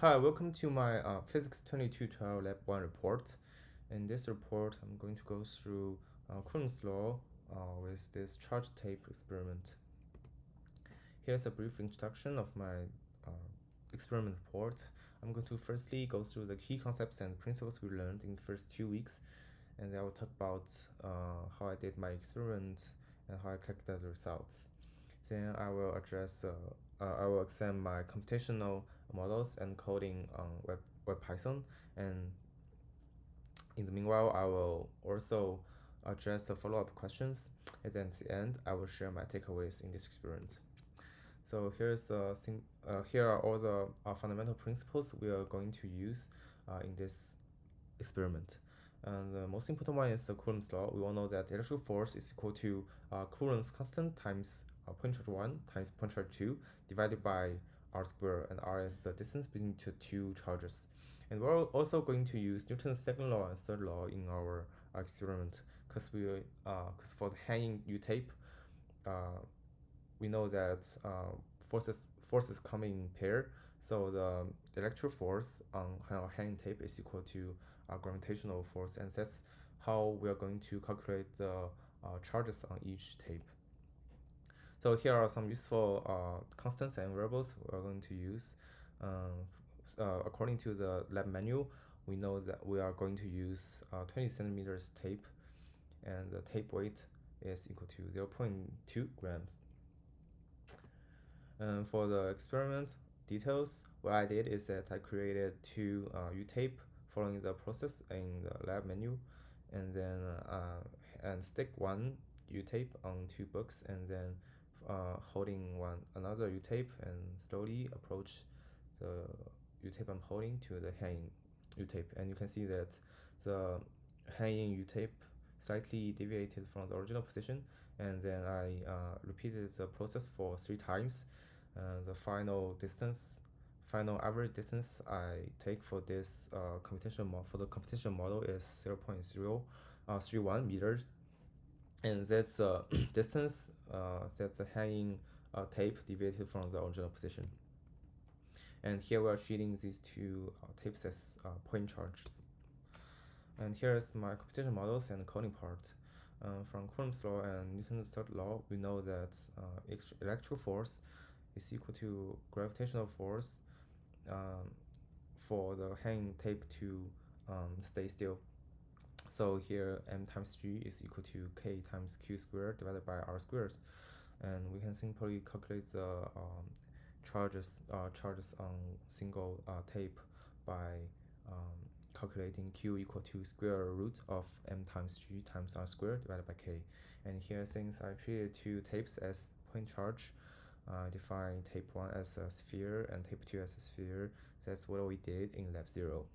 Hi, welcome to my PHYS2212 Lab1 report. In this report, I'm going to go through Coulomb's law with this charge tape experiment. Here's a brief introduction of my experiment report. I'm going to firstly go through the key concepts and principles we learned in the first 2 weeks, and then I will talk about how I did my experiment and how I collected the results. Then I will examine my computational models and coding on Web Python, and in the meanwhile, I will also address the follow-up questions, and then at the end, I will share my takeaways in this experiment. So here are all the fundamental principles we are going to use in this experiment. And the most important one is the Coulomb's law. We all know that electrical force is equal to Coulomb's constant times point charge 1 times point charge 2 divided by r squared, and r is the distance between the two charges. And we're also going to use Newton's second law and third law in our experiment, because for the hanging U-tape, we know that forces come in pair, so the electric force on our hanging tape is equal to gravitational force, and that's how we are going to calculate the charges on each tape. So here are some useful constants and variables we are going to use. According to the lab manual, we know that we are going to use 20 centimeters tape, and the tape weight is equal to 0.2 grams. And for the experiment details, what I did is that I created two U-tape following the process in the lab menu, and then stick one U-tape on two books, and then holding another U-tape and slowly approach the U-tape I'm holding to the hanging U-tape, and you can see that the hanging U-tape slightly deviated from the original position, and then I repeated the process for 3 times. The final average distance I take for this computational model is 0.031 meters, and that's the distance that the hanging tape deviated from the original position. And here we are treating these two tapes as point charges. And here's my computational models and coding part. From Coulomb's law and Newton's third law, we know that electrical force is equal to gravitational force for the hanging tape to stay still. So here m times g is equal to k times q squared divided by r squared, and we can simply calculate the charges on single tape by calculating q equal to square root of m times g times r squared divided by k. And here, since I treated two tapes as point charge, define tape 1 as a sphere and tape 2 as a sphere. That's what we did in lab 0.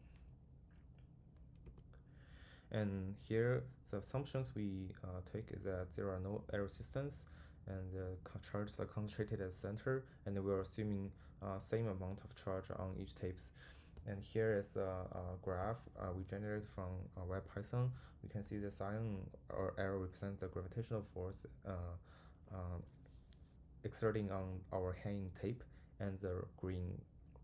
And here, the assumptions we take is that there are no air resistance, and the charges are concentrated at the center, and we're assuming same amount of charge on each tapes. And here is a graph we generated from Web Python. We can see the cyan or arrow represents the gravitational force exerting on our hanging tape, and the green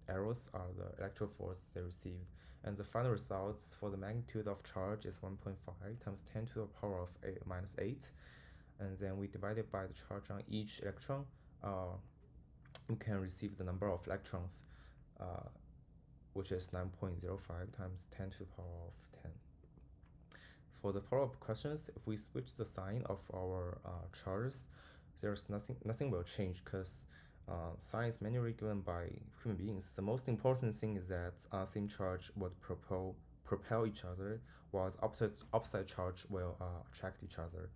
arrows are the electrical force they received. And the final results for the magnitude of charge is 1.5 times 10 to the power of minus 8. And then we divide it by the charge on each electron. We can receive the number of electrons, which is 9.05 times 10 to the power of 10. For the follow-up questions, if we switch the sign of our charges, there's nothing will change, because sign is manually given by human beings. The most important thing is that same charge would propel each other, while opposite charge will attract each other.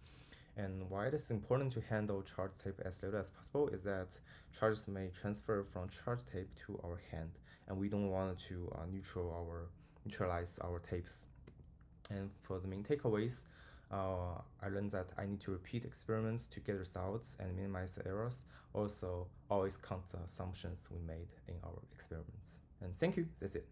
And why it is important to handle charge tape as little as possible is that charges may transfer from charge tape to our hand, and we don't want to neutralize our tapes. And for the main takeaways, I learned that I need to repeat experiments to get results and minimize the errors. Also, always count the assumptions we made in our experiments. And thank you, that's it.